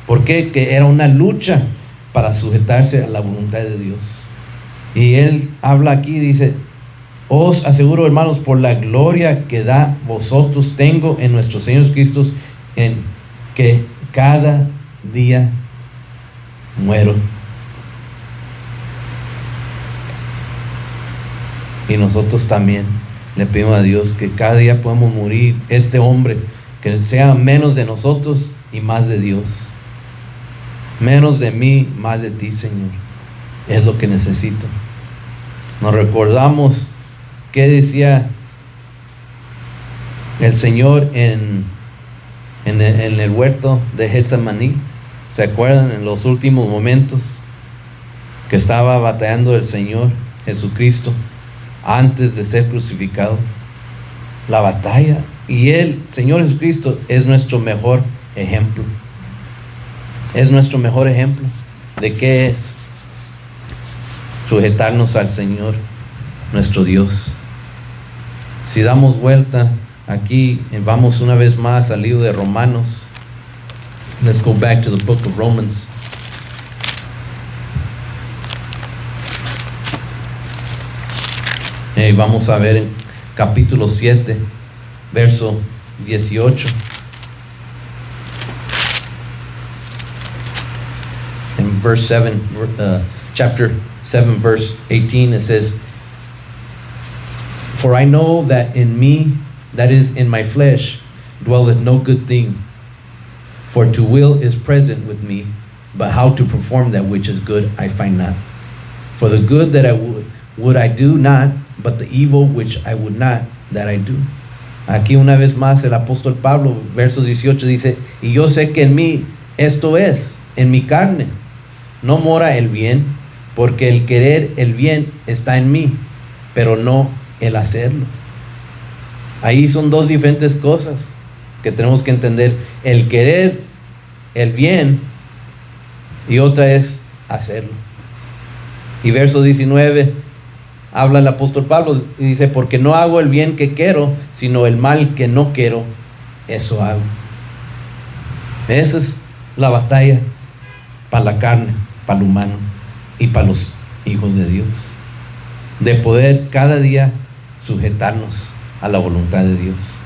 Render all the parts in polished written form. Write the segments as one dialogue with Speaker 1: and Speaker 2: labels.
Speaker 1: ¿Por qué? Que era una lucha para sujetarse a la voluntad de Dios. Y él habla aquí, dice: os aseguro, hermanos, por la gloria que da vosotros, tengo en nuestro Señor Jesucristo, en que cada día muero. Y nosotros también le pedimos a Dios que cada día podamos morir este hombre, que sea menos de nosotros y más de Dios. Menos de mí, más de ti, Señor. Es lo que necesito. Nos recordamos qué decía el Señor en el huerto de Getsemaní. ¿Se acuerdan? En los últimos momentos que estaba batallando el Señor Jesucristo antes de ser crucificado. La batalla. Y el Señor Jesucristo es nuestro mejor ejemplo. Es nuestro mejor ejemplo de qué es sujetarnos al Señor, nuestro Dios. Si damos vuelta aquí, vamos una vez más al libro de Romanos. Let's go back to the book of Romans. Y vamos a ver en capítulo 7, verso 18. In verse 7, chapter 7, verse 18, it says, for I know that in me, that is in my flesh, dwelleth no good thing. For to will is present with me, but how to perform that which is good I find not. For the good that I would I do not, but the evil which I would not, that I do. Aquí una vez más el apóstol Pablo, verso 18 dice, y yo sé que en mí, esto es, en mi carne, no mora el bien, porque el querer el bien está en mí, pero no el hacerlo. Ahí son dos diferentes cosas que tenemos que entender: el querer el bien y otra es hacerlo. Y verso 19 habla el apóstol Pablo y dice: porque no hago el bien que quiero, sino el mal que no quiero, eso hago. Esa es la batalla para la carne, para el humano y para los hijos de Dios, de poder cada día sujetarnos a la voluntad de Dios.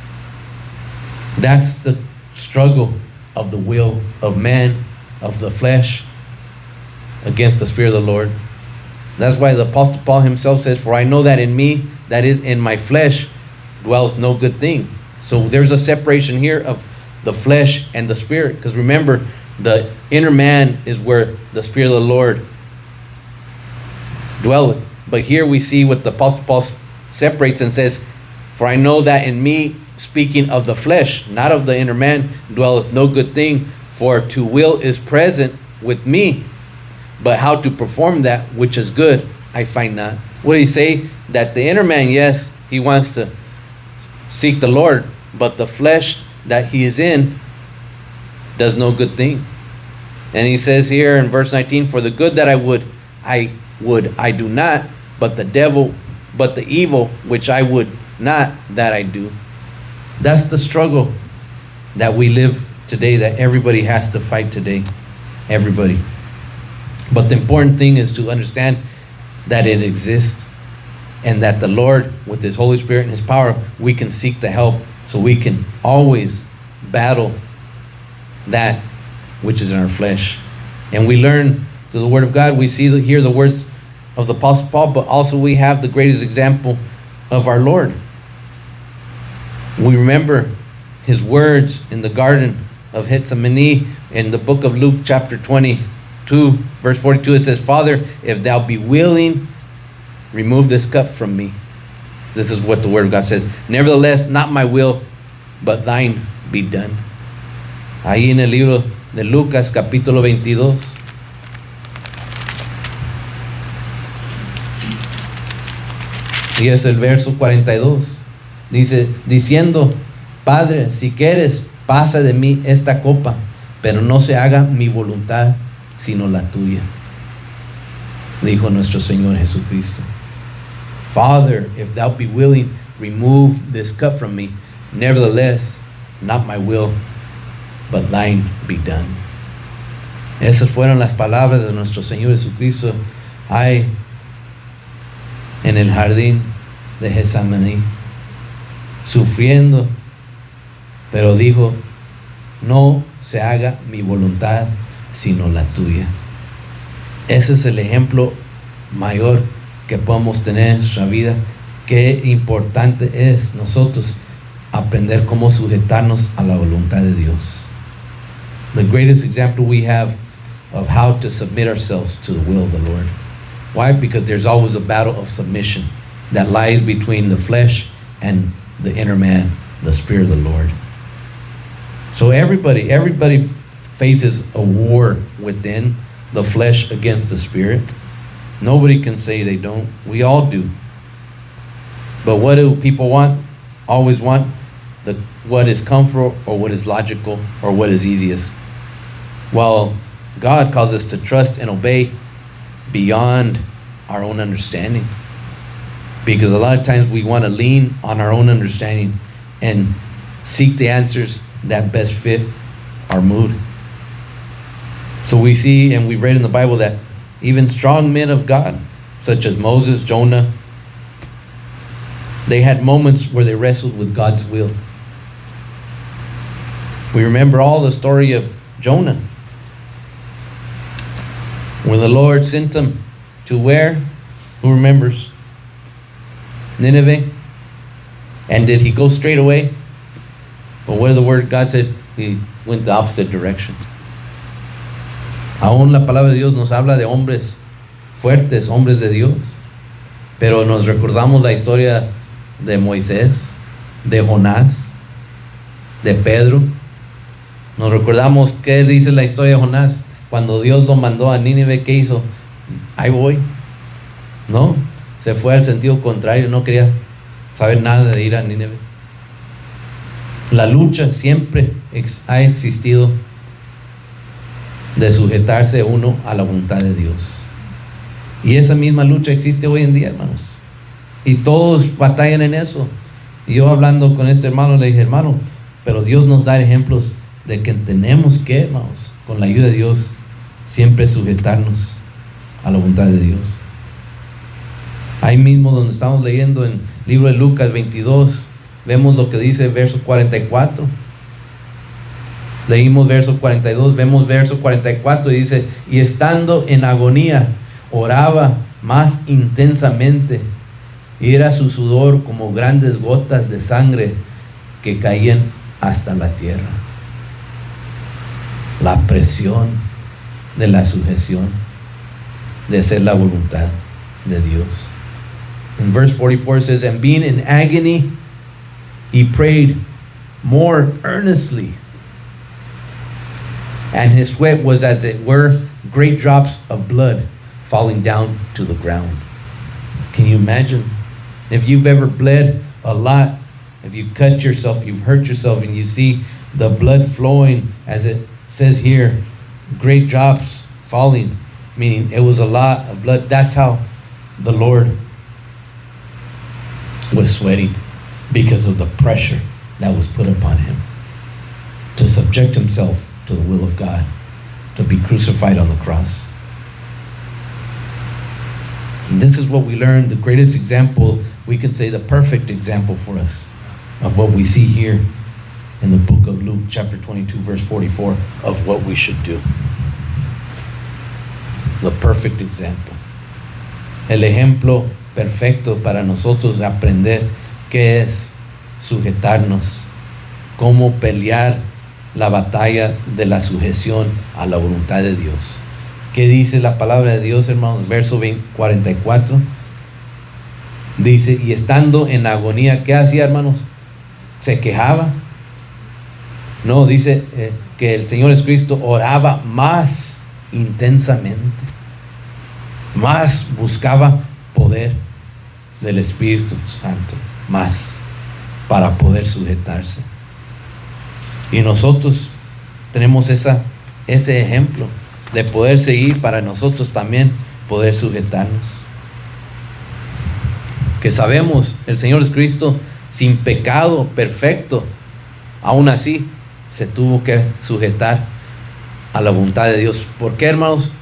Speaker 1: That's the struggle of the will of man, of the flesh, against the Spirit of the Lord. That's why the Apostle Paul himself says, for I know that in me, that is in my flesh, dwells no good thing. So there's a separation here of the flesh and the spirit. Because remember, the inner man is where the Spirit of the Lord dwelleth. But here we see what the Apostle Paul separates and says, for I know that in me, speaking of the flesh, not of the inner man, dwelleth no good thing. For to will is present with me, but how to perform that which is good, I find not. What did he say? That the inner man, yes, he wants to seek the Lord, but the flesh that he is in does no good thing. And he says here in verse 19, for the good that I would, I do not, but the evil which I would not, that I do. That's the struggle that we live today, that everybody has to fight today. Everybody. But the important thing is to understand that it exists, and that the Lord, with His Holy Spirit and His power, we can seek the help, so we can always battle that which is in our flesh. And we learn through the Word of God. We see here the words of the Apostle Paul, but also we have the greatest example of our Lord. We remember His words in the Garden of Gethsemane in the book of Luke chapter 22, verse 42. It says, Father, if thou be willing, remove this cup from me. This is what the Word of God says. Nevertheless, not my will, but thine be done. Ahí en el libro de Lucas capítulo 22. Y es el verso 42. Dice, diciendo, Padre, si quieres, pasa de mí esta copa, pero no se haga mi voluntad, sino la tuya. Dijo nuestro Señor Jesucristo. Father, if thou be willing, remove this cup from me. Nevertheless, not my will, but thine be done. Esas fueron las palabras de nuestro Señor Jesucristo ahí en el jardín de Getsemaní, sufriendo, pero dijo: no se haga mi voluntad sino la tuya. Ese es el ejemplo mayor que podemos tener en nuestra vida. Qué importante es nosotros aprender cómo sujetarnos a la voluntad de Dios. The greatest example we have of how to submit ourselves to the will of the Lord. Why? Because there's always a battle of submission that lies between the flesh and the inner man, the Spirit of the Lord. So everybody faces a war within the flesh against the Spirit. Nobody can say they don't. We all do. But what do people want? Always want what is comfortable, or what is logical, or what is easiest. While God calls us to trust and obey beyond our own understanding. Because a lot of times we want to lean on our own understanding and seek the answers that best fit our mood. So we see, and we've read in the Bible, that even strong men of God, such as Moses, Jonah, they had moments where they wrestled with God's will. We remember all the story of Jonah, when the Lord sent him to where? Who remembers? Nineveh. And did he go straight away? But what did the word God said? He went the opposite direction. Aún la palabra de Dios nos habla de hombres fuertes, hombres de Dios. Pero nos recordamos la historia de Moisés, de Jonás, de Pedro. Nos recordamos qué dice la historia de Jonás. Cuando Dios lo mandó a Nínive, ¿qué hizo? Ahí voy. No, se fue al sentido contrario, no quería saber nada de ir a Nínive. La lucha siempre ha existido de sujetarse uno a la voluntad de Dios. Y esa misma lucha existe hoy en día, hermanos. Y todos batallan en eso. Y yo hablando con este hermano le dije: hermano, pero Dios nos da ejemplos de que tenemos que, hermanos, con la ayuda de Dios, siempre sujetarnos a la voluntad de Dios. Ahí mismo donde estamos leyendo en el libro de Lucas 22, vemos lo que dice verso 44. Leímos verso 42, vemos verso 44 y dice: y estando en agonía, oraba más intensamente, y era su sudor como grandes gotas de sangre que caían hasta la tierra. La presión de la sujeción, de hacer la voluntad de Dios. In verse 44 it says, and being in agony, he prayed more earnestly, and his sweat was as it were great drops of blood falling down to the ground. Can you imagine? If you've ever bled a lot, if you cut yourself, you've hurt yourself, and you see the blood flowing, as it says here, great drops falling, meaning it was a lot of blood. That's how the Lord was sweating, because of the pressure that was put upon him to subject himself to the will of God, to be crucified on the cross. And this is what we learned, the greatest example, we can say the perfect example for us of what we see here in the book of Luke chapter 22 verse 44 of what we should do. The perfect example. El ejemplo perfecto para nosotros aprender qué es sujetarnos, cómo pelear la batalla de la sujeción a la voluntad de Dios. ¿Qué dice la palabra de Dios, hermanos? Verso 44. Dice, y estando en agonía, ¿qué hacía, hermanos? ¿Se quejaba? No, dice que el Señor Jesucristo oraba más intensamente, más buscaba poder del Espíritu Santo, más para poder sujetarse. Y nosotros tenemos ese ejemplo de poder seguir, para nosotros también poder sujetarnos. Que sabemos, el Señor Jesucristo, sin pecado, perfecto, aún así se tuvo que sujetar a la voluntad de Dios. ¿Por qué, hermanos?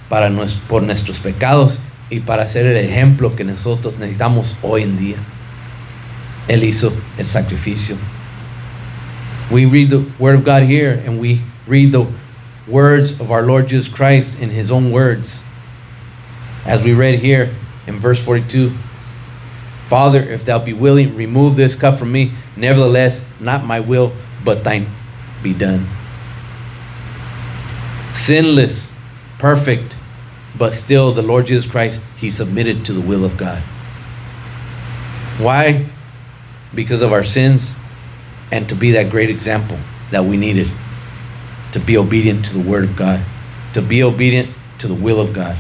Speaker 1: Por nuestros pecados y para ser el ejemplo que nosotros necesitamos hoy en día. Él hizo el sacrificio. We read the Word of God here, and we read the words of our Lord Jesus Christ in His own words. As we read here in verse 42, Father, if thou be willing, remove this cup from me. Nevertheless, not my will, but thine be done. Sinless, perfect, but still the Lord Jesus Christ, He submitted to the will of God. Why? Because of our sins and to be that great example that we needed. To be obedient to the Word of God. To be obedient to the will of God.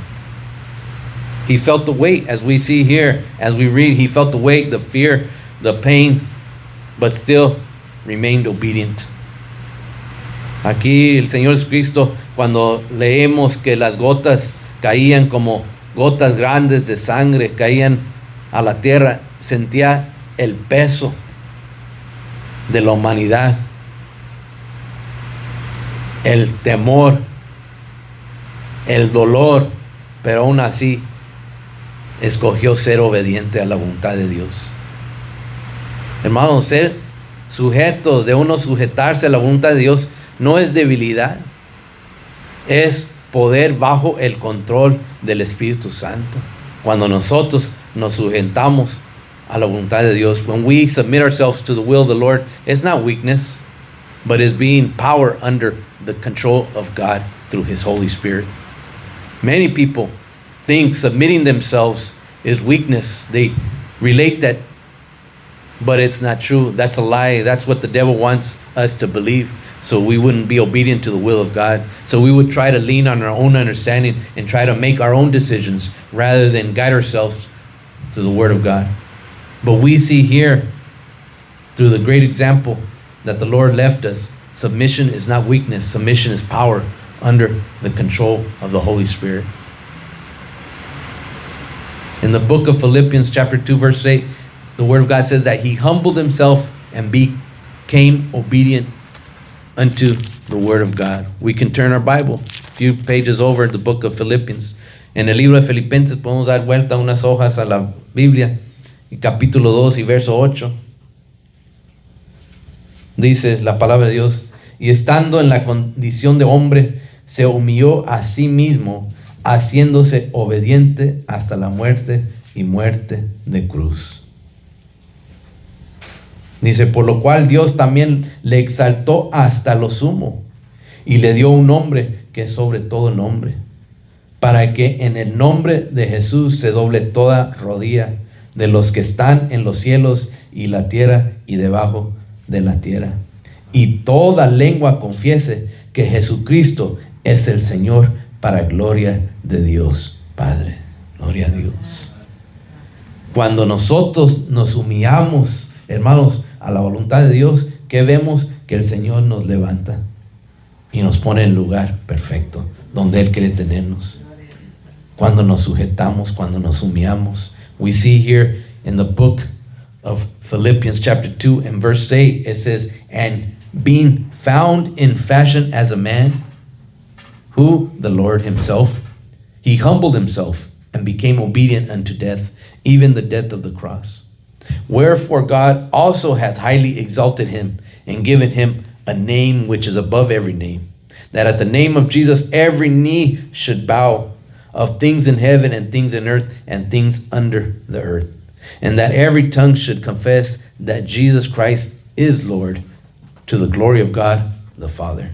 Speaker 1: He felt the weight, as we see here, as we read, He felt the weight, the fear, the pain, but still remained obedient. Aquí el Señor Jesucristo, cuando leemos que las gotas caían como gotas grandes de sangre, caían a la tierra, sentía el peso de la humanidad, el temor, el dolor, pero aún así escogió ser obediente a la voluntad de Dios. Hermanos, ser sujeto, de uno sujetarse a la voluntad de Dios, no es debilidad, es poder bajo el control del Espíritu Santo. Cuando nosotros nos sujetamos a la voluntad de Dios, when we submit ourselves to the will of the Lord, it's not weakness, but it's being power under the control of God through His Holy Spirit. Many people think submitting themselves is weakness. They relate that, but it's not true. That's a lie. That's what the devil wants us to believe. So we wouldn't be obedient to the will of God. So we would try to lean on our own understanding and try to make our own decisions rather than guide ourselves to the Word of God. But we see here, through the great example that the Lord left us, submission is not weakness. Submission is power under the control of the Holy Spirit. In the book of Philippians chapter 2 verse 8, the Word of God says that He humbled Himself and became obedient unto the Word of God. We can turn our Bible a few pages over the book of Philippians. En el libro de Filipenses podemos dar vuelta unas hojas a la Biblia, y capítulo 2 y verso 8. Dice la palabra de Dios: y estando en la condición de hombre, se humilló a sí mismo, haciéndose obediente hasta la muerte y muerte de cruz. Dice, por lo cual Dios también le exaltó hasta lo sumo y le dio un nombre que es sobre todo nombre, para que en el nombre de Jesús se doble toda rodilla de los que están en los cielos y la tierra y debajo de la tierra, y toda lengua confiese que Jesucristo es el Señor, para gloria de Dios Padre. Gloria a Dios. Cuando nosotros nos humillamos, hermanos, a la voluntad de Dios, ¿qué vemos? Que el Señor nos levanta y nos pone en el lugar perfecto donde Él quiere tenernos. Cuando nos sujetamos, cuando nos humillamos. We see here in the book of Philippians chapter 2 and verse 8, it says, and being found in fashion as a man, who? The Lord Himself. He humbled Himself and became obedient unto death, even the death of the cross. Wherefore God also hath highly exalted Him and given Him a name which is above every name, that at the name of Jesus every knee should bow, of things in heaven and things in earth and things under the earth, and that every tongue should confess that Jesus Christ is Lord, to the glory of God the Father.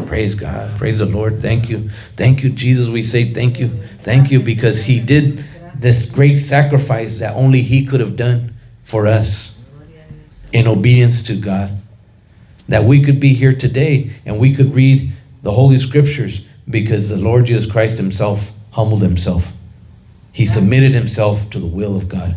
Speaker 1: Praise God. Praise the Lord. Thank you. Thank you, Jesus. We say thank you. Thank you, because He did this great sacrifice that only He could have done for us in obedience to God. That we could be here today and we could read the Holy Scriptures because the Lord Jesus Christ Himself humbled Himself. He submitted Himself to the will of God.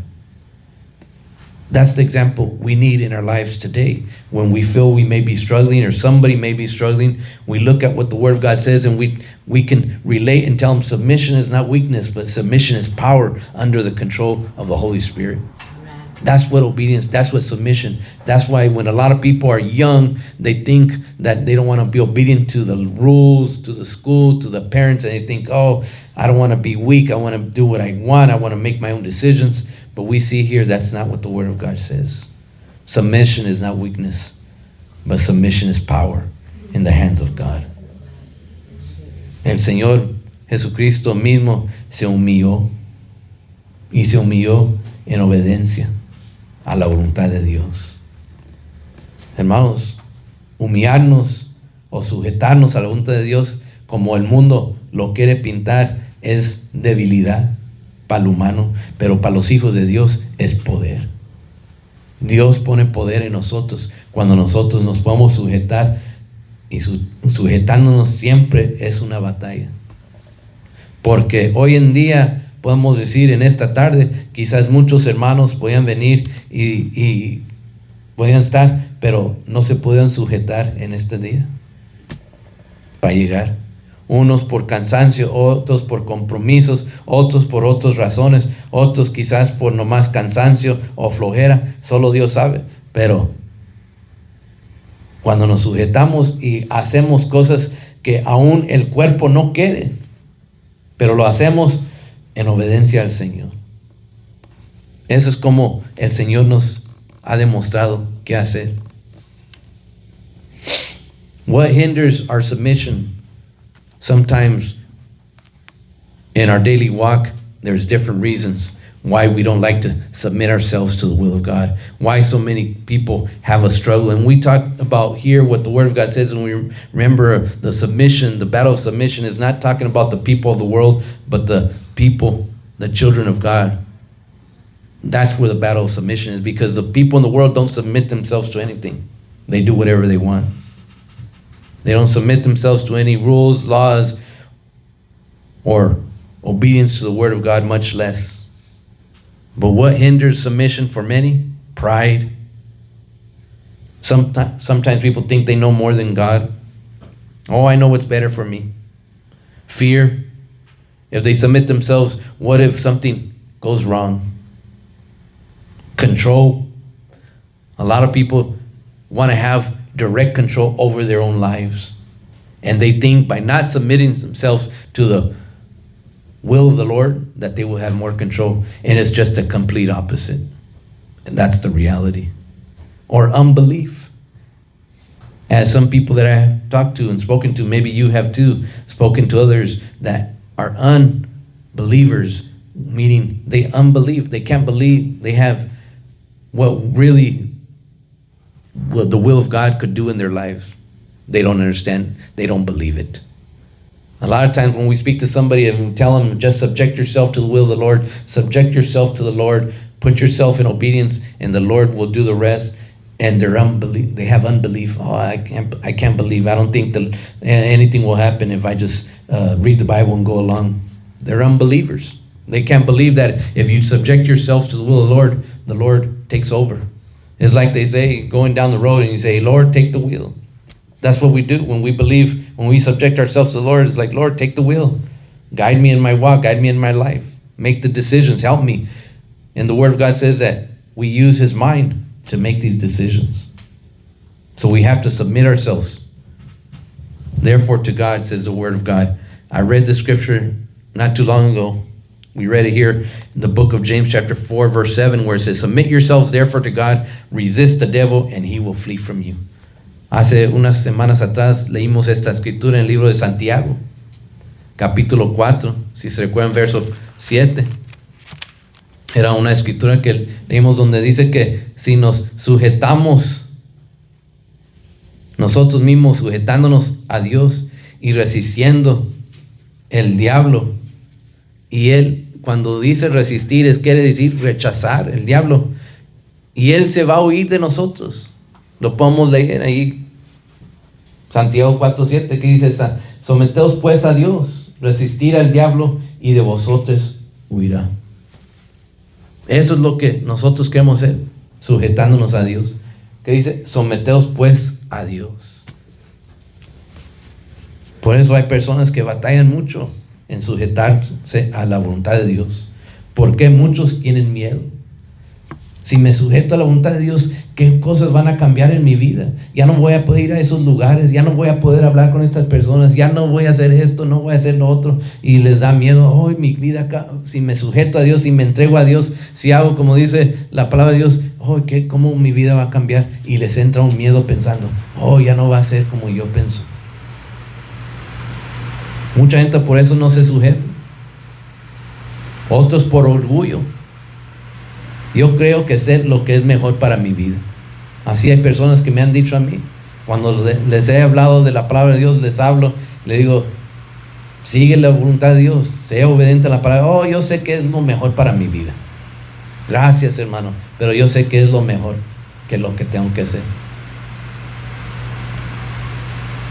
Speaker 1: That's the example we need in our lives today. When we feel we may be struggling or somebody may be struggling, we look at what the Word of God says and we can relate and tell them submission is not weakness, but submission is power under the control of the Holy Spirit. That's what obedience, that's what submission. That's why when a lot of people are young, they think that they don't want to be obedient to the rules, to the school, to the parents, and they think, oh, I don't want to be weak. I want to do what I want. I want to make my own decisions. But we see here that's not what the Word of God says. Submission is not weakness, but submission is power in the hands of God. El Señor Jesucristo mismo se humilló y se humilló en obediencia a la voluntad de Dios. Hermanos, humillarnos o sujetarnos a la voluntad de Dios como el mundo lo quiere pintar es debilidad para el humano, pero para los hijos de Dios es poder. Dios pone poder en nosotros cuando nosotros nos podemos sujetar, y sujetándonos siempre es una batalla. Porque hoy en día podemos decir en esta tarde, quizás muchos hermanos podían venir y podían estar, pero no se podían sujetar en este día para llegar. Unos por cansancio, otros por compromisos, otros por otras razones, otros quizás por nomás cansancio o flojera, solo Dios sabe. Pero cuando nos sujetamos y hacemos cosas que aún el cuerpo no quiere, pero lo hacemos en obediencia al Señor. Eso es como el Señor nos ha demostrado qué hacer. What hinders our submission? Sometimes in our daily walk, there's different reasons why we don't like to submit ourselves to the will of God. Why so many people have a struggle. And we talk about here what the Word of God says, and we remember the submission, the battle of submission is not talking about the people of the world, but the people, the children of God. That's where the battle of submission is, because the people in the world don't submit themselves to anything. They do whatever they want. They don't submit themselves to any rules, laws, or obedience to the Word of God, much less. But what hinders submission for many? Pride. Sometimes people think they know more than God. Oh, I know what's better for me. Fear. If they submit themselves, what if something goes wrong? Control. A lot of people want to have direct control over their own lives. And they think by not submitting themselves to the will of the Lord that they will have more control. And it's just a complete opposite. And that's the reality. Or unbelief. As some people that I have talked to and spoken to, maybe you have too, spoken to others that are unbelievers, meaning they unbelieve. They can't believe they have what the will of God could do in their lives. They don't understand. They don't believe it. A lot of times when we speak to somebody and we tell them, just subject yourself to the will of the Lord, subject yourself to the Lord, put yourself in obedience, and the Lord will do the rest. And they have unbelief. Oh, I can't believe. I don't think that anything will happen if I just read the Bible and go along. They're unbelievers. They can't believe that if you subject yourself to the will of the Lord takes over. It's like they say, going down the road and you say, Lord, take the wheel. That's what we do when we believe, when we subject ourselves to the Lord. It's like, Lord, take the wheel. Guide me in my walk. Guide me in my life. Make the decisions. Help me. And the Word of God says that we use His mind to make these decisions. So we have to submit ourselves. Therefore to God, says the Word of God. I read the scripture not too long ago. We read it here in the book of James chapter 4, verse 7, where it says, submit yourselves therefore to God, resist the devil, and he will flee from you. Hace unas semanas atrás leímos esta escritura en el libro de Santiago, capítulo 4, si se recuerdan, verso 7. Era una escritura que leímos donde dice que si nos sujetamos, nosotros mismos sujetándonos a Dios y resistiendo el diablo, y él, cuando dice resistir, quiere decir rechazar el diablo, y él se va a huir de nosotros. Lo podemos leer ahí, Santiago 4:7, que dice, someteos pues a Dios, resistir al diablo, y de vosotros huirá. Eso es lo que nosotros queremos hacer, sujetándonos a Dios. Que dice, someteos pues a Dios. Por eso hay personas que batallan mucho en sujetarse a la voluntad de Dios. Porque muchos tienen miedo. Si me sujeto a la voluntad de Dios, ¿qué cosas van a cambiar en mi vida? Ya no voy a poder ir a esos lugares, ya no voy a poder hablar con estas personas, ya no voy a hacer esto, no voy a hacer lo otro. Y les da miedo, hoy mi vida, si me sujeto a Dios, si me entrego a Dios, si hago como dice la palabra de Dios, ¿cómo mi vida va a cambiar? Y les entra un miedo pensando, ya no va a ser como yo pienso. Mucha gente por eso no se sujeta. Otros por orgullo. Yo creo que sé lo que es mejor para mi vida. Así hay personas que me han dicho a mí, cuando les he hablado de la palabra de Dios, les hablo, le digo, sigue la voluntad de Dios, sea obediente a la palabra. Yo sé que es lo mejor para mi vida. Gracias, hermano, pero yo sé que es lo mejor que lo que tengo que hacer.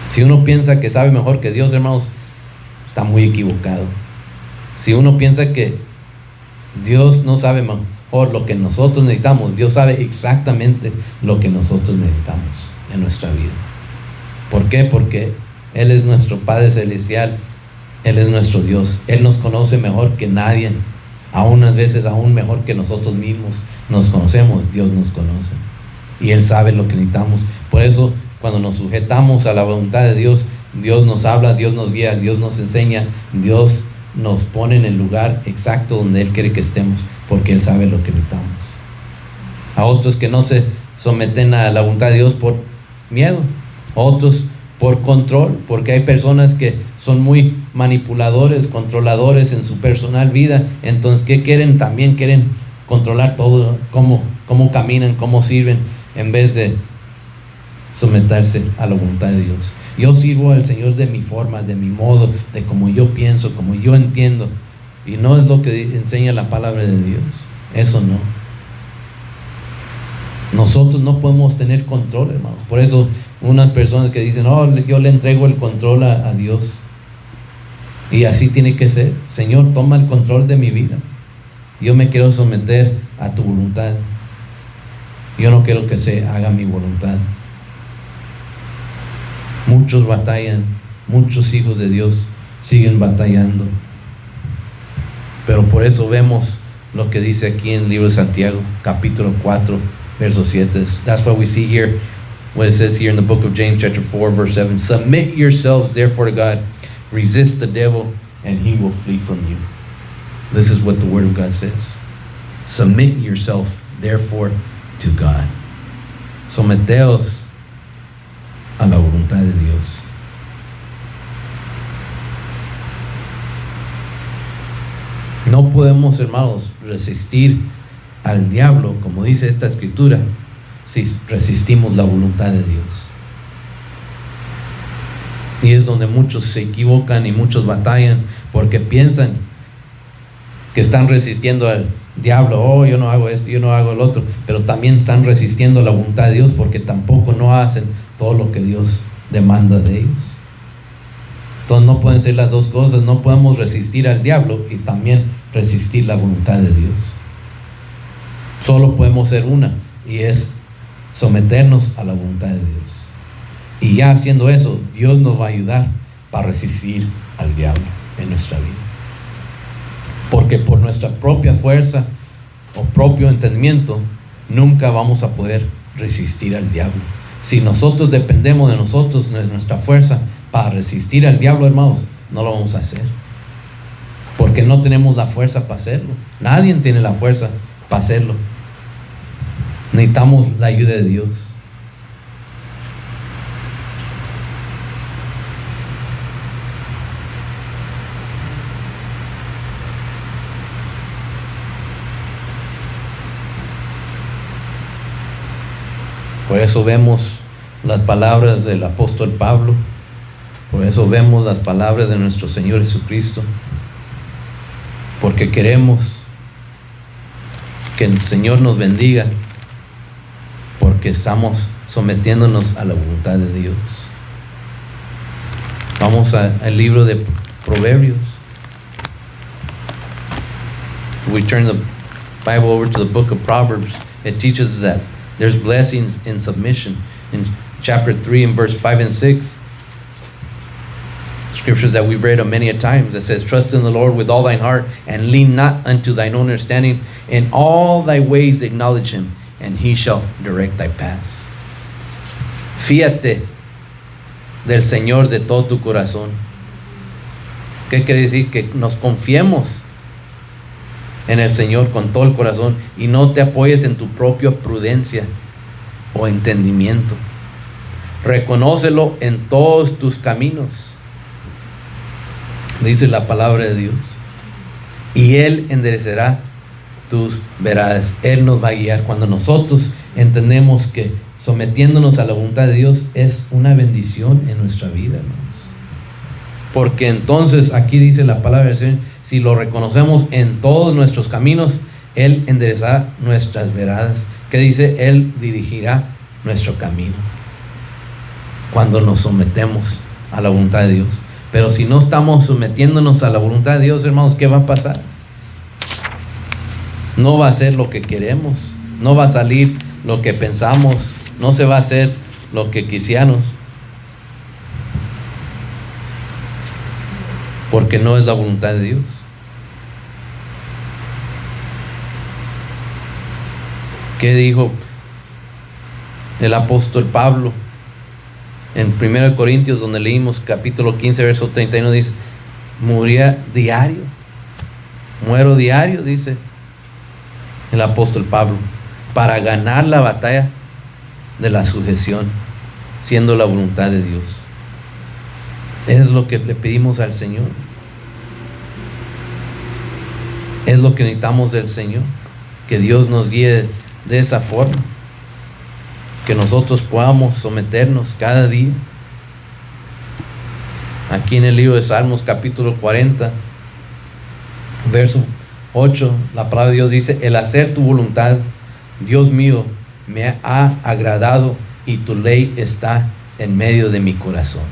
Speaker 1: Si uno piensa que sabe mejor que Dios, hermanos, está muy equivocado. Si uno piensa que Dios no sabe mejor lo que nosotros necesitamos, Dios sabe exactamente lo que nosotros necesitamos en nuestra vida. ¿Por qué? Porque Él es nuestro Padre Celestial, Él es nuestro Dios, Él nos conoce mejor que nadie, aún a veces aún mejor que nosotros mismos nos conocemos. Dios nos conoce y Él sabe lo que necesitamos. Por eso cuando nos sujetamos a la voluntad de Dios, Dios nos habla, Dios nos guía, Dios nos enseña, Dios nos pone en el lugar exacto donde Él quiere que estemos, porque Él sabe lo que necesitamos. A otros que no se someten a la voluntad de Dios por miedo, otros por control, porque hay personas que son muy manipuladores, controladores en su personal vida. Entonces, ¿qué quieren? También quieren controlar todo, cómo caminan, cómo sirven, en vez de someterse a la voluntad de Dios. Yo sirvo al Señor de mi forma, de mi modo, de como yo pienso, como yo entiendo. Y no es lo que enseña la palabra de Dios. Eso no. Nosotros no podemos tener control, hermanos. Por eso unas personas que dicen, yo le entrego el control a Dios. Y así tiene que ser. Señor, toma el control de mi vida. Yo me quiero someter a tu voluntad. Yo no quiero que se haga mi voluntad. Muchos batallan, muchos hijos de Dios siguen batallando. Pero por eso vemos lo que dice aquí en el libro de Santiago, capítulo 4, verso 7. That's why we see here, what it says here in the book of James, chapter 4, verse 7. Submit yourselves therefore to God, resist the devil, and he will flee from you. This is what the word of God says. Submit yourself therefore to God. Someteos a la voluntad de Dios. No podemos, hermanos, resistir al diablo, como dice esta escritura, si resistimos la voluntad de Dios. Y es donde muchos se equivocan y muchos batallan, porque piensan que están resistiendo al diablo. Yo no hago esto, yo no hago el otro, pero también están resistiendo la voluntad de Dios, porque tampoco no hacen todo lo que Dios demanda de ellos. Entonces no pueden ser las dos cosas. No podemos resistir al diablo y también resistir la voluntad de Dios. Solo podemos ser una, y es someternos a la voluntad de Dios. Y ya haciendo eso, Dios nos va a ayudar para resistir al diablo en nuestra vida. Porque por nuestra propia fuerza o propio entendimiento nunca vamos a poder resistir al diablo. Si nosotros dependemos de nosotros, de nuestra fuerza para resistir al diablo, hermanos, no lo vamos a hacer. Porque no tenemos la fuerza para hacerlo. Nadie tiene la fuerza para hacerlo. Necesitamos la ayuda de Dios. Por eso vemos las palabras del apóstol Pablo. Por eso vemos las palabras de nuestro Señor Jesucristo. Porque queremos que el Señor nos bendiga. Porque estamos sometiéndonos a la voluntad de Dios. Vamos al libro de Proverbios. We turn the Bible over to the book of Proverbs. It teaches us that there's blessings in submission. In chapter 3 and verse 5 and 6, Scriptures that we've read many a times that says, trust in the Lord with all thine heart and lean not unto thine own understanding. In all thy ways acknowledge him, and he shall direct thy paths. Fíate del Señor de todo tu corazón. ¿Qué quiere decir? Que nos confiemos en el Señor con todo el corazón y no te apoyes en tu propia prudencia o entendimiento. Reconócelo en todos tus caminos, dice la palabra de Dios, y Él enderecerá tus veradas. Él nos va a guiar. Cuando nosotros entendemos que sometiéndonos a la voluntad de Dios es una bendición en nuestra vida, hermanos. Porque entonces aquí dice la palabra del Señor, si lo reconocemos en todos nuestros caminos, Él enderezará nuestras veradas. ¿Qué dice? Él dirigirá nuestro camino cuando nos sometemos a la voluntad de Dios. Pero si no estamos sometiéndonos a la voluntad de Dios, hermanos, ¿qué va a pasar? No va a ser lo que queremos, no va a salir lo que pensamos, no se va a hacer lo que quisiéramos, porque no es la voluntad de Dios. ¿Qué dijo el apóstol Pablo en 1 Corintios, donde leímos capítulo 15, verso 31? Dice, muero diario, dice el apóstol Pablo, para ganar la batalla de la sujeción, siendo la voluntad de Dios. Es lo que le pedimos al Señor. Es lo que necesitamos del Señor, que Dios nos guíe de esa forma, que nosotros podamos someternos cada día. Aquí en el libro de Salmos capítulo 40, verso 8, la palabra de Dios dice, el hacer tu voluntad, Dios mío, me ha agradado y tu ley está en medio de mi corazón.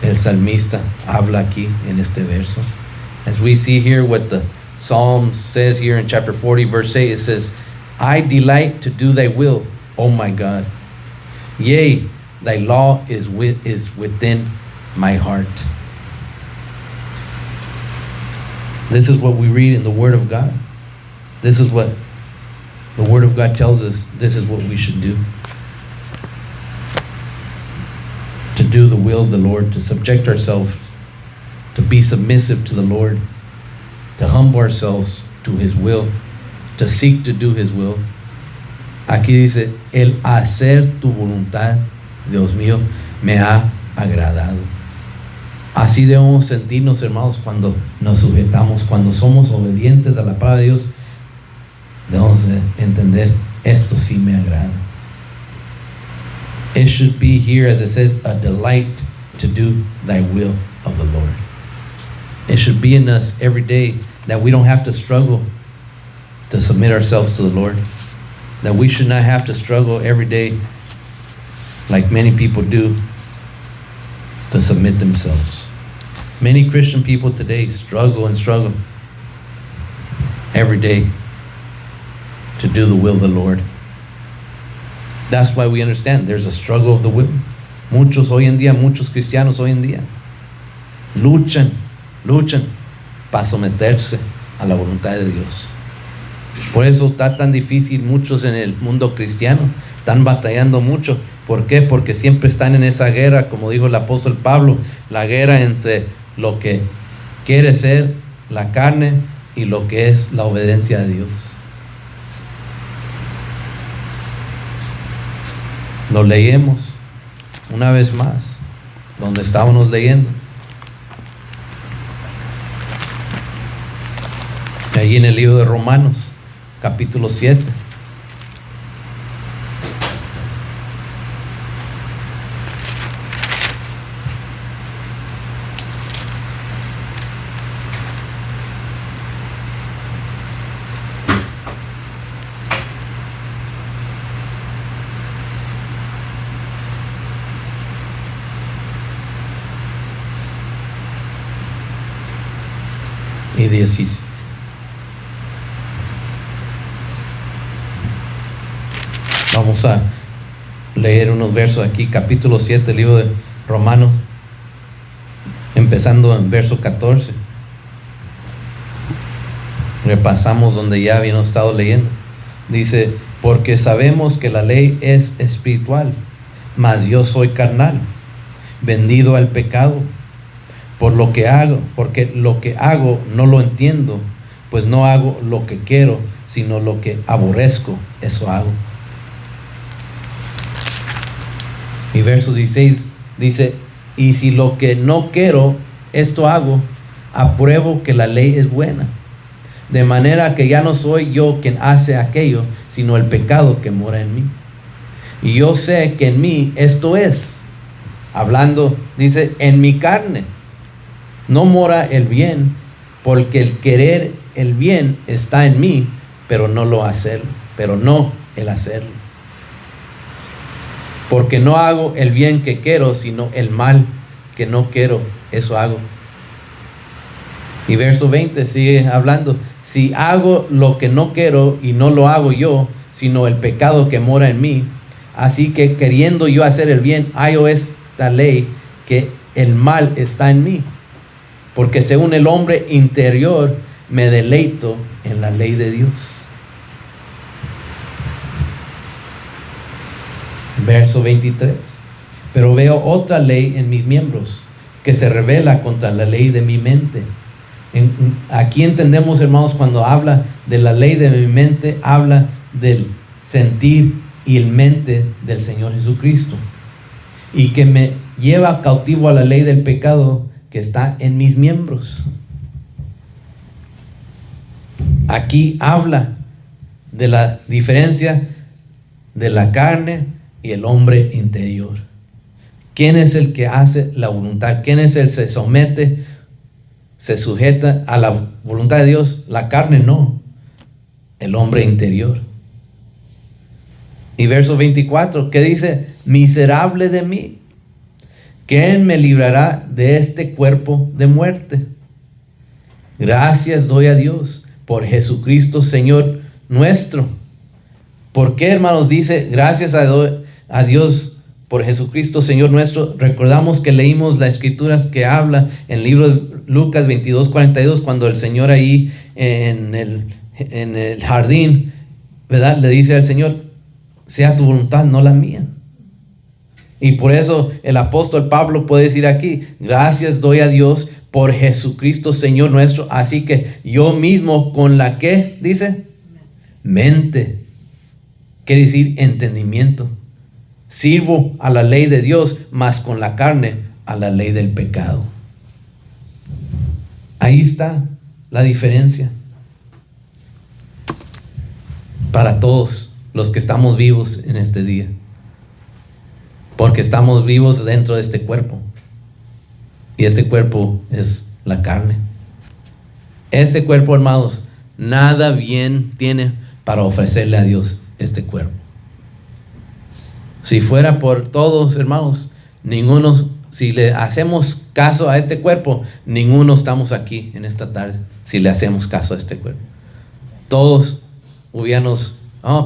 Speaker 1: El salmista habla aquí en este verso. As we see here what the Psalm says here in chapter 40, verse 8, it says, I delight to do thy will, O my God. Yea, thy law is within my heart. This is what we read in the Word of God. This is what the Word of God tells us. This is what we should do. To do the will of the Lord, to subject ourselves, to be submissive to the Lord, to humble ourselves to His will, to seek to do His will. Aquí dice, el hacer tu voluntad, Dios mío, me ha agradado. Así debemos sentirnos, hermanos, cuando nos sujetamos, cuando somos obedientes a la palabra de Dios. Debemos entender, esto sí me agrada. It should be here, as it says, a delight to do thy will of the Lord. It should be in us every day that we don't have to struggle to submit ourselves to the Lord. That we should not have to struggle every day like many people do to submit themselves. Many Christian people today struggle every day to do the will of the Lord. That's why we understand there's a struggle of the will. Muchos cristianos hoy en día luchan para someterse a la voluntad de Dios. Por eso está tan difícil. Muchos en el mundo cristiano están batallando mucho. ¿Por qué? Porque siempre están en esa guerra, como dijo el apóstol Pablo, la guerra entre lo que quiere ser la carne y lo que es la obediencia a Dios. Lo leemos una vez más, donde estábamos leyendo. Allí en el libro de Romanos, capítulo 7. Y 16. Vamos a leer unos versos aquí, capítulo 7, libro de Romanos. empezando en verso 14. Repasamos donde ya habíamos estado leyendo. Dice, porque sabemos que la ley es espiritual, mas yo soy carnal, vendido al pecado. Porque lo que hago no lo entiendo, pues no hago lo que quiero, sino lo que aborrezco, eso hago. Y verso 16 dice, y si lo que no quiero, esto hago, apruebo que la ley es buena. De manera que ya no soy yo quien hace aquello, sino el pecado que mora en mí. Y yo sé que en mí, esto es, hablando, dice, en mi carne, no mora el bien, porque el querer el bien está en mí, pero no el hacerlo. Porque no hago el bien que quiero, sino el mal que no quiero, eso hago. Y verso 20 sigue hablando, si hago lo que no quiero y no lo hago yo, sino el pecado que mora en mí, así que queriendo yo hacer el bien, hallo esta ley, que el mal está en mí. Porque según el hombre interior, me deleito en la ley de Dios. Verso 23. Pero veo otra ley en mis miembros, que se revela contra la ley de mi mente. Aquí entendemos, hermanos, cuando habla de la ley de mi mente, habla del sentir y el mente del Señor Jesucristo. Y que me lleva cautivo a la ley del pecado que está en mis miembros. Aquí habla de la diferencia de la carne y el hombre interior. ¿Quién es el que hace la voluntad? ¿Quién es el que se somete, se sujeta a la voluntad de Dios? La carne no, el hombre interior. Y verso 24, ¿qué dice? Miserable de mí, ¿quién me librará de este cuerpo de muerte? Gracias doy a Dios por Jesucristo Señor nuestro. ¿Por qué, hermanos, dice gracias a Dios por Jesucristo Señor nuestro? Recordamos que leímos las escrituras que habla en el libro de Lucas 22:42, cuando el Señor ahí en el jardín, ¿verdad?, le dice al Señor, sea tu voluntad, no la mía. Y por eso el apóstol Pablo puede decir aquí, gracias doy a Dios por Jesucristo Señor nuestro. Así que yo mismo con la que, dice, mente, quiere decir entendimiento, sirvo a la ley de Dios, mas con la carne a la ley del pecado. Ahí está la diferencia para todos los que estamos vivos en este día. Porque estamos vivos dentro de este cuerpo. Y este cuerpo es la carne. Este cuerpo, hermanos, nada bien tiene para ofrecerle a Dios este cuerpo. Si fuera por todos, hermanos, ninguno, si le hacemos caso a este cuerpo, ninguno estamos aquí en esta tarde. Si le hacemos caso a este cuerpo, todos hubiéramos,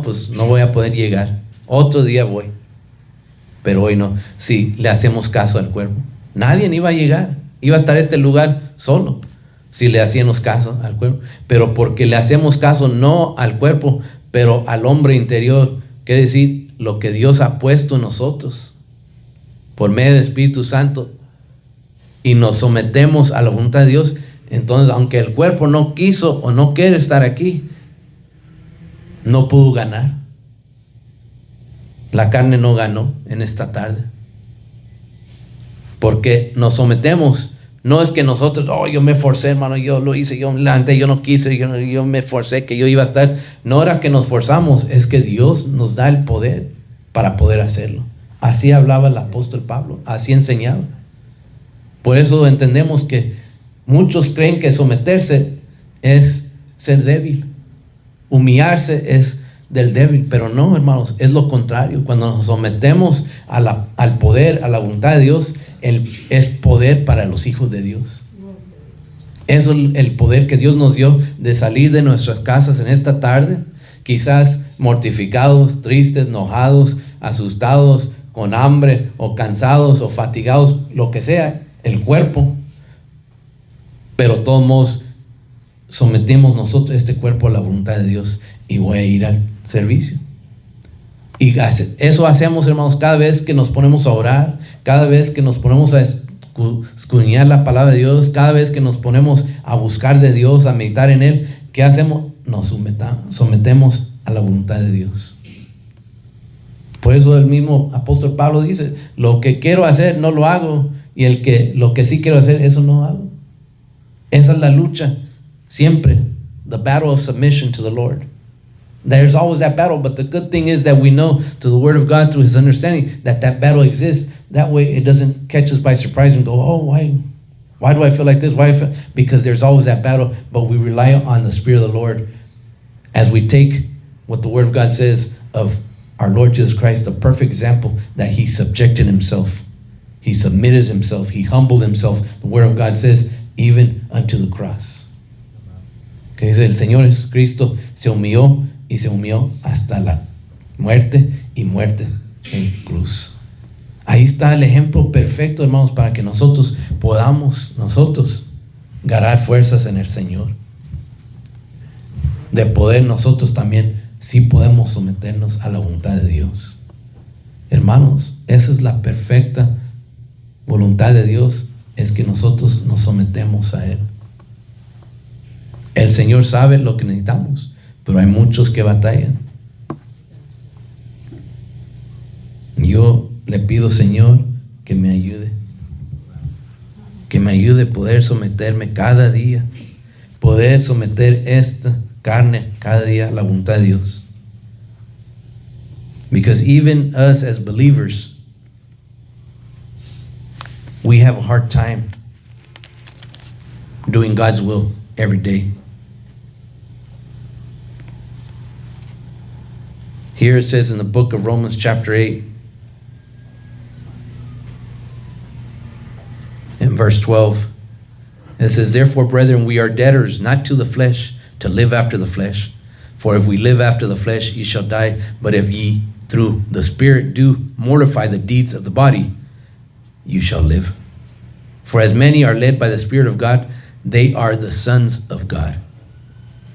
Speaker 1: pues no voy a poder llegar, otro día voy. Pero hoy no. Si le hacemos caso al cuerpo, nadie iba a llegar, iba a estar este lugar solo si le hacíamos caso al cuerpo. Pero porque le hacemos caso no al cuerpo, pero al hombre interior, quiere decir lo que Dios ha puesto en nosotros por medio del Espíritu Santo, y nos sometemos a la voluntad de Dios. Entonces, aunque el cuerpo no quiso o no quiere estar aquí, no pudo ganar. La carne no ganó en esta tarde, porque nos sometemos. No es que nosotros, yo me forcé, hermano, yo lo hice, yo no quise, yo me forcé que yo iba a estar. No era que nos forzamos, es que Dios nos da el poder para poder hacerlo. Así hablaba el apóstol Pablo, así enseñaba. Por eso entendemos que muchos creen que someterse es ser débil, humillarse es del débil, pero no, hermanos, es lo contrario. Cuando nos sometemos al poder, a la voluntad de Dios, es poder para los hijos de Dios. Eso es el poder que Dios nos dio de salir de nuestras casas en esta tarde, quizás mortificados, tristes, enojados, asustados, con hambre o cansados o fatigados, lo que sea, el cuerpo, Pero de todos modos, sometemos nosotros este cuerpo a la voluntad de Dios y voy a ir al servicio. Y eso hacemos, hermanos, cada vez que nos ponemos a orar, cada vez que nos ponemos a escudriñar la palabra de Dios, cada vez que nos ponemos a buscar de Dios, a meditar en Él. ¿Qué hacemos? Nos sometemos a la voluntad de Dios. Por eso el mismo apóstol Pablo dice, lo que quiero hacer no lo hago, y lo que sí quiero hacer, eso no hago. Esa es la lucha, siempre. The battle of submission to the Lord. There's always that battle, but the good thing is that we know to the Word of God, through His understanding, that battle exists. That way it doesn't catch us by surprise and go, oh, why do I feel like this? Because there's always that battle, but we rely on the Spirit of the Lord as we take what the Word of God says of our Lord Jesus Christ, the perfect example that He subjected Himself. He submitted Himself. He humbled Himself. The Word of God says, even unto the cross. Que dice, el Señor Jesucristo se humilló y se humilló hasta la muerte y muerte en cruz. Ahí está el ejemplo perfecto, hermanos, para que nosotros podamos ganar fuerzas en el Señor. De poder nosotros también sí podemos someternos a la voluntad de Dios. Hermanos, esa es la perfecta voluntad de Dios, es que nosotros nos sometemos a Él. El Señor sabe lo que necesitamos, pero hay muchos que batallan. Yo le pido, Señor, que me ayude a poder someterme cada día, poder someter esta carne cada día a la voluntad de Dios. Because even us as believers, we have a hard time doing God's will every day. Here it says in the book of Romans chapter 8, in verse 12, it says, therefore, brethren, we are debtors, not to the flesh, to live after the flesh. For if we live after the flesh, ye shall die. But if ye through the Spirit do mortify the deeds of the body, you shall live. For as many are led by the Spirit of God, they are the sons of God.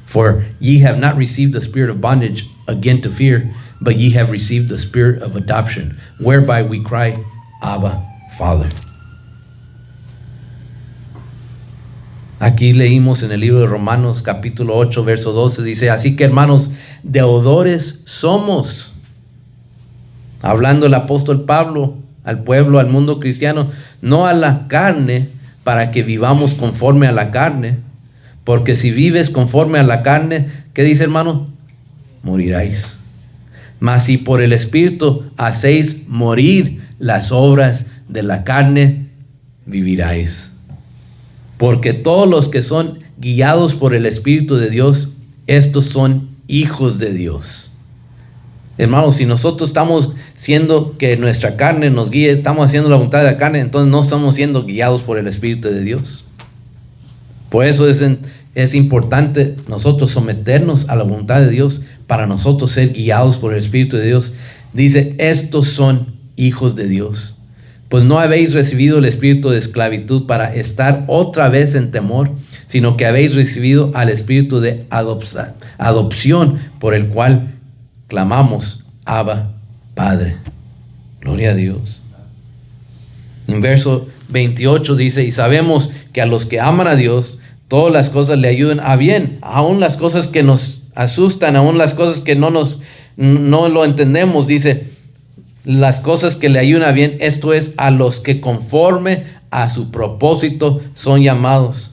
Speaker 1: For ye have not received the spirit of bondage again to fear, but ye have received the Spirit of adoption, whereby we cry, Abba, Father. Aquí leímos en el libro de Romanos capítulo 8, verso 12, dice, así que hermanos, deudores somos. Hablando el apóstol Pablo al pueblo, al mundo cristiano, no a la carne, para que vivamos conforme a la carne. Porque si vives conforme a la carne, ¿qué dice, hermano? Moriráis. Mas si por el Espíritu hacéis morir las obras de la carne, viviráis. Porque todos los que son guiados por el Espíritu de Dios, estos son hijos de Dios. Hermanos, si nosotros estamos siendo que nuestra carne nos guíe, estamos haciendo la voluntad de la carne, entonces no estamos siendo guiados por el Espíritu de Dios. Por eso es importante nosotros someternos a la voluntad de Dios para nosotros ser guiados por el Espíritu de Dios. Dice, estos son hijos de Dios. Pues no habéis recibido el espíritu de esclavitud para estar otra vez en temor, sino que habéis recibido al espíritu de adopción, por el cual clamamos, Abba, Padre. Gloria a Dios. En verso 28 dice, y sabemos que a los que aman a Dios, todas las cosas le ayudan a bien, aún las cosas que nos asustan, aún las cosas que no lo entendemos, dice, las cosas que le ayudan a bien, esto es, a los que conforme a su propósito son llamados.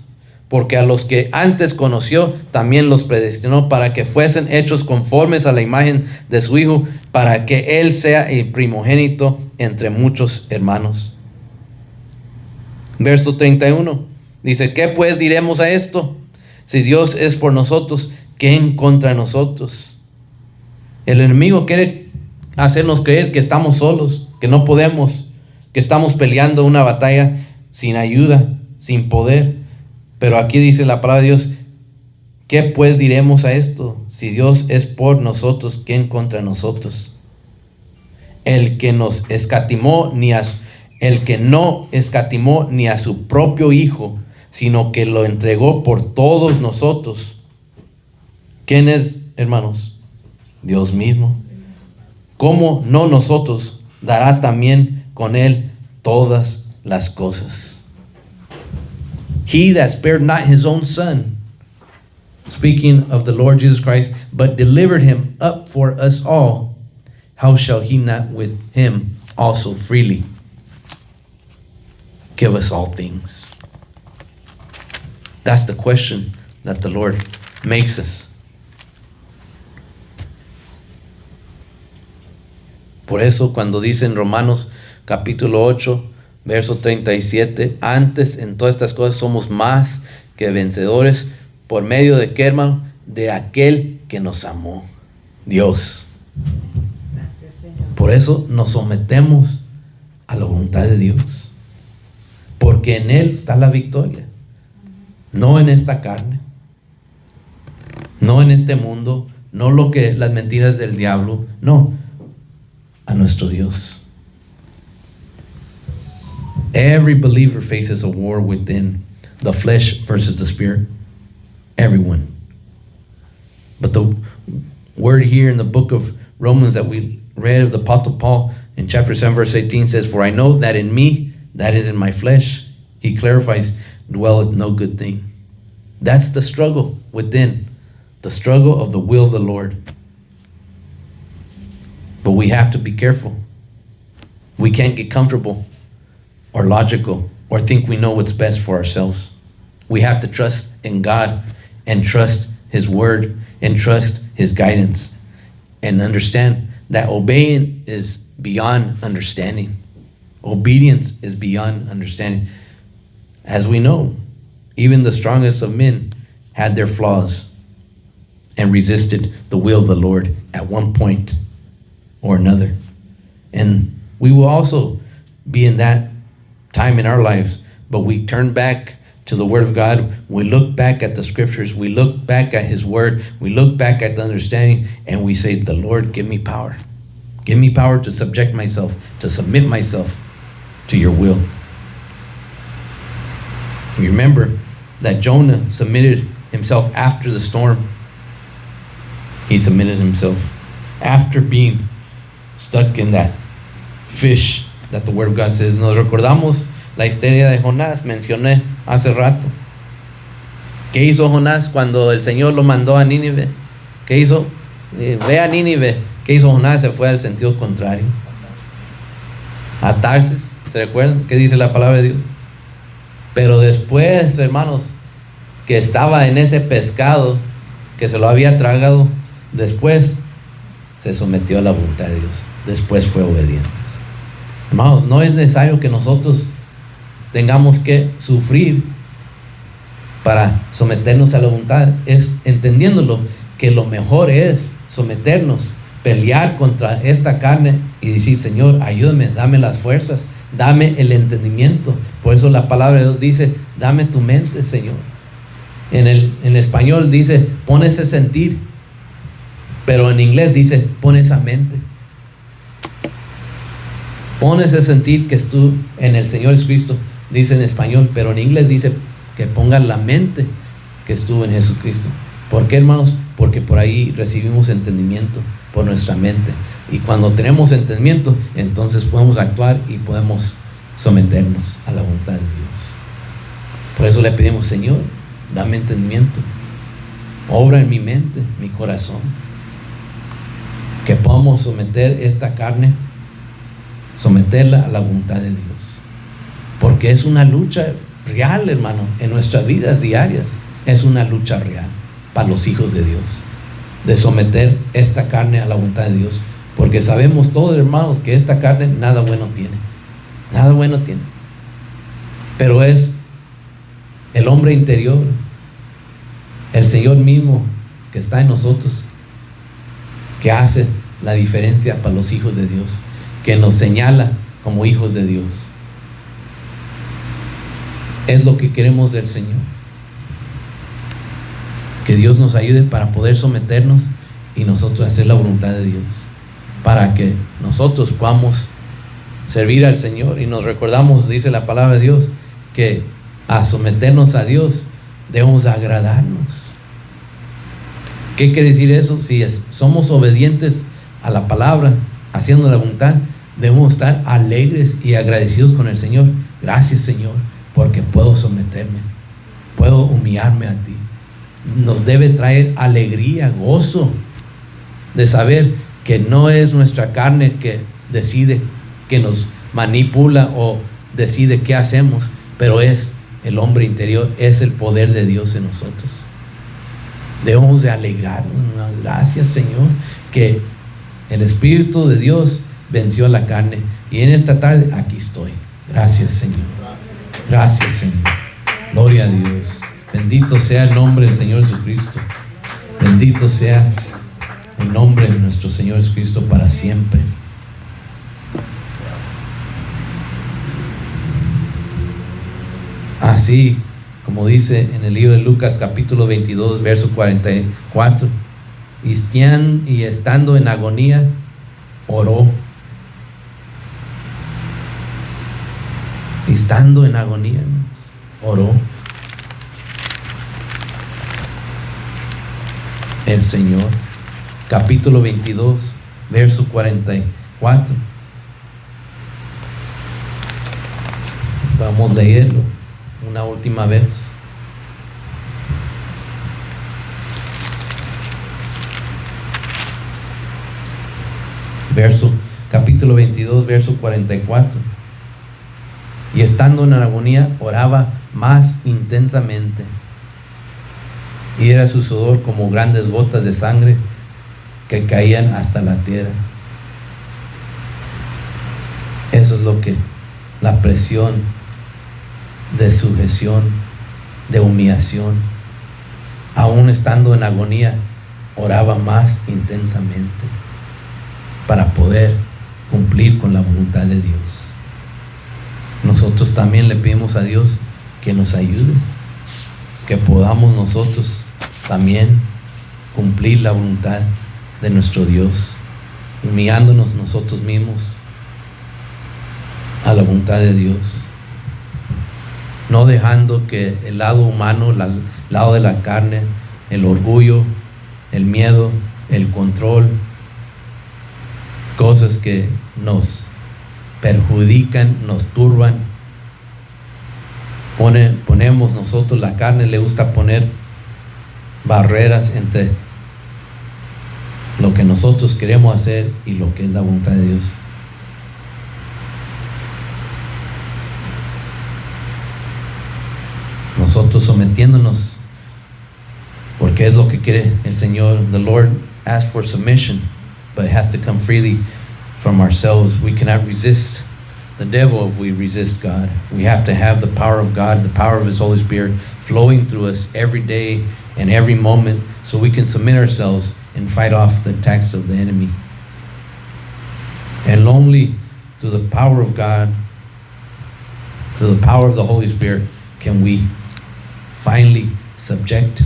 Speaker 1: Porque a los que antes conoció, también los predestinó para que fuesen hechos conformes a la imagen de su Hijo, para que Él sea el primogénito entre muchos hermanos. Verso 31, dice, ¿qué pues diremos a esto? Si Dios es por nosotros, ¿quién contra nosotros? El enemigo quiere hacernos creer que estamos solos, que no podemos, que estamos peleando una batalla sin ayuda, sin poder. Pero aquí dice la palabra de Dios, ¿qué pues diremos a esto? Si Dios es por nosotros, ¿quién contra nosotros? El que no escatimó ni a su propio Hijo, sino que lo entregó por todos nosotros. ¿Quién es, hermanos? Dios mismo. ¿Cómo no nosotros dará también con él todas las cosas? He that spared not his own son, speaking of the Lord Jesus Christ, but delivered him up for us all, how shall he not with him also freely give us all things? That's the question that the Lord makes us. Por eso cuando dice en Romanos capítulo 8, verso 37, antes en todas estas cosas somos más que vencedores, por medio de qué, hermano? De aquel que nos amó, Dios.
Speaker 2: Gracias, Señor.
Speaker 1: Por eso nos sometemos a la voluntad de Dios, porque en Él está la victoria, no en esta carne, no en este mundo, no lo que las mentiras del diablo, no, a nuestro Dios. Every believer faces a war within, the flesh versus the spirit. Everyone. But the word here in the book of Romans that we read of the Apostle Paul in chapter 7 verse 18 says, for I know that in me, that is in my flesh, he clarifies, dwelleth no good thing. That's the struggle within, the struggle of the will of the Lord. But we have to be careful. We can't get comfortable or logical or think we know what's best for ourselves. We have to trust in God and trust His word and trust His guidance and understand that obeying is beyond understanding. Obedience is beyond understanding. As we know, even the strongest of men had their flaws and resisted the will of the Lord at one point or another. And we will also be in that time in our lives, but we turn back to the Word of God. We look back at the Scriptures. We look back at His Word. We look back at the understanding, and we say, the Lord, give me power. Give me power to subject myself, to submit myself to your will. Remember that Jonah submitted himself after the storm. He submitted himself after being stuck in that fish that the Word of God says. Nos recordamos la historia de Jonás, mencioné hace rato. ¿Qué hizo Jonás cuando el Señor lo mandó a Nínive? ¿Qué hizo? Ve a Nínive. ¿Qué hizo Jonás? Se fue al sentido contrario. A Tarsis. ¿Se recuerdan qué dice la palabra de Dios? Pero después, hermanos, que estaba en ese pescado, que se lo había tragado, después se sometió a la voluntad de Dios. Después fue obediente. Hermanos, no es necesario que nosotros tengamos que sufrir para someternos a la voluntad. Es entendiéndolo que lo mejor es someternos, pelear contra esta carne y decir, Señor, ayúdame, dame las fuerzas, dame el entendimiento. Por eso la palabra de Dios dice, dame tu mente, Señor. En español dice, pon ese sentir, pero en inglés dice, pon esa mente. Pon ese sentir que tú en el Señor Jesucristo, dice en español, pero en inglés dice que pongan la mente que estuvo en Jesucristo. ¿Por qué, hermanos? Porque por ahí recibimos entendimiento por nuestra mente. Y cuando tenemos entendimiento, entonces podemos actuar y podemos someternos a la voluntad de Dios. Por eso le pedimos, Señor, dame entendimiento. Obra en mi mente, mi corazón. Que podamos someter esta carne, someterla a la voluntad de Dios. Porque es una lucha real, hermano, en nuestras vidas diarias. Es una lucha real para los hijos de Dios, de someter esta carne a la voluntad de Dios. Porque sabemos todos, hermanos, que esta carne nada bueno tiene. Nada bueno tiene. Pero es el hombre interior, el Señor mismo que está en nosotros, que hace la diferencia para los hijos de Dios, que nos señala como hijos de Dios. Es lo que queremos del Señor. Que Dios nos ayude para poder someternos y nosotros hacer la voluntad de Dios, para que nosotros podamos servir al Señor. Y nos recordamos, dice la palabra de Dios, que a someternos a Dios, debemos agradarnos. ¿Qué quiere decir eso? Si somos obedientes a la palabra, haciendo la voluntad, debemos estar alegres y agradecidos con el Señor. Gracias, Señor, porque puedo someterme, puedo humillarme a ti. Nos debe traer alegría, gozo de saber que no es nuestra carne que decide, que nos manipula o decide qué hacemos, pero es el hombre interior, es el poder de Dios en nosotros. Debemos de alegrarnos. Gracias, Señor, que el Espíritu de Dios venció a la carne, y en esta tarde aquí estoy. Gracias, Señor. Gracias, Señor. Gloria a Dios. Bendito sea el nombre del Señor Jesucristo. Bendito sea el nombre de nuestro Señor Jesucristo para siempre. Así como dice en el libro de Lucas capítulo 22 verso 44, y estando en agonía, oró. Y estando en agonía, oró. El Señor, capítulo 22 verso 44. Vamos a leerlo una última vez. Capítulo 22 verso 44. Y estando en agonía, oraba más intensamente, y era su sudor como grandes gotas de sangre que caían hasta la tierra. Eso es lo que la presión de sujeción, de humillación. Aún estando en agonía, oraba más intensamente para poder cumplir con la voluntad de Dios. Nosotros también le pedimos a Dios que nos ayude, que podamos nosotros también cumplir la voluntad de nuestro Dios, humillándonos nosotros mismos a la voluntad de Dios, no dejando que el lado humano, el lado de la carne, el orgullo, el miedo, el control, cosas que nos perjudican, nos turban. Ponemos nosotros, la carne le gusta poner barreras entre lo que nosotros queremos hacer y lo que es la voluntad de Dios. Nosotros sometiéndonos, porque es lo que quiere el Señor. The Lord asks for submission, but it has to come freely from ourselves. We cannot resist the devil if we resist God. We have to have the power of God, the power of His Holy Spirit flowing through us every day and every moment, so we can submit ourselves and fight off the attacks of the enemy. And only through the power of God, through the power of the Holy Spirit, can we finally subject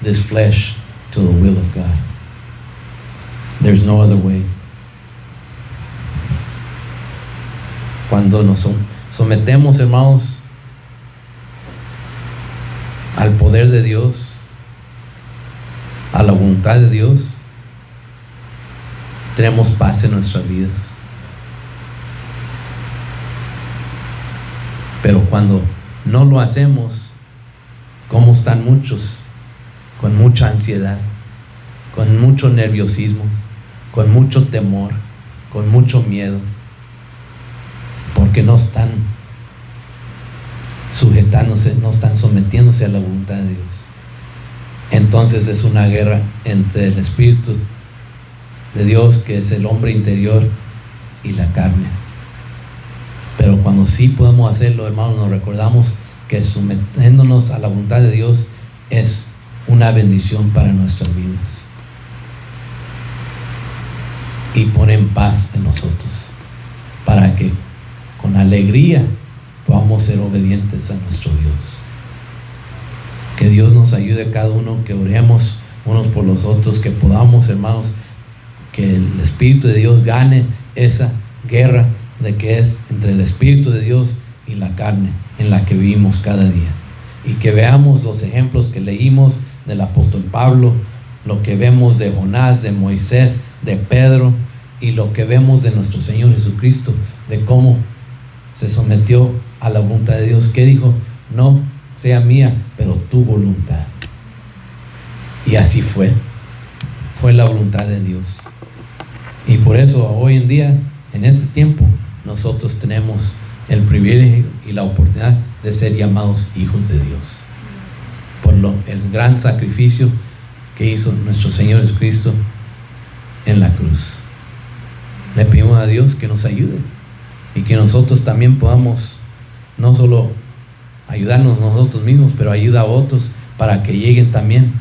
Speaker 1: this flesh to the will of God. There's no other way. Cuando nos sometemos, hermanos, al poder de Dios, a la voluntad de Dios, tenemos paz en nuestras vidas. Pero cuando no lo hacemos, como están muchos, con mucha ansiedad, con mucho nerviosismo, con mucho temor, con mucho miedo, porque no están sujetándose, no están sometiéndose a la voluntad de Dios. Entonces es una guerra entre el Espíritu de Dios, que es el hombre interior, y la carne. Pero cuando sí podemos hacerlo, hermanos, nos recordamos que sometiéndonos a la voluntad de Dios es una bendición para nuestras vidas y pone en paz en nosotros, para que con alegría podamos ser obedientes a nuestro Dios. Que Dios nos ayude a cada uno, que oremos unos por los otros, que podamos, hermanos, que el Espíritu de Dios gane esa guerra de que es entre el Espíritu de Dios y la carne en la que vivimos cada día. y que veamos los ejemplos que leímos del apóstol Pablo, lo que vemos de Jonás, de Moisés, de Pedro, y lo que vemos de nuestro Señor Jesucristo, de cómo se sometió a la voluntad de Dios, que dijo: no sea mía, pero tu voluntad. Y así fue la voluntad de Dios. Y por eso hoy en día, en este tiempo, nosotros tenemos el privilegio y la oportunidad de ser llamados hijos de Dios, por el gran sacrificio que hizo nuestro Señor Jesucristo en la cruz. Le pedimos a Dios que nos ayude y que nosotros también podamos no solo ayudarnos nosotros mismos, pero ayuda a otros para que lleguen también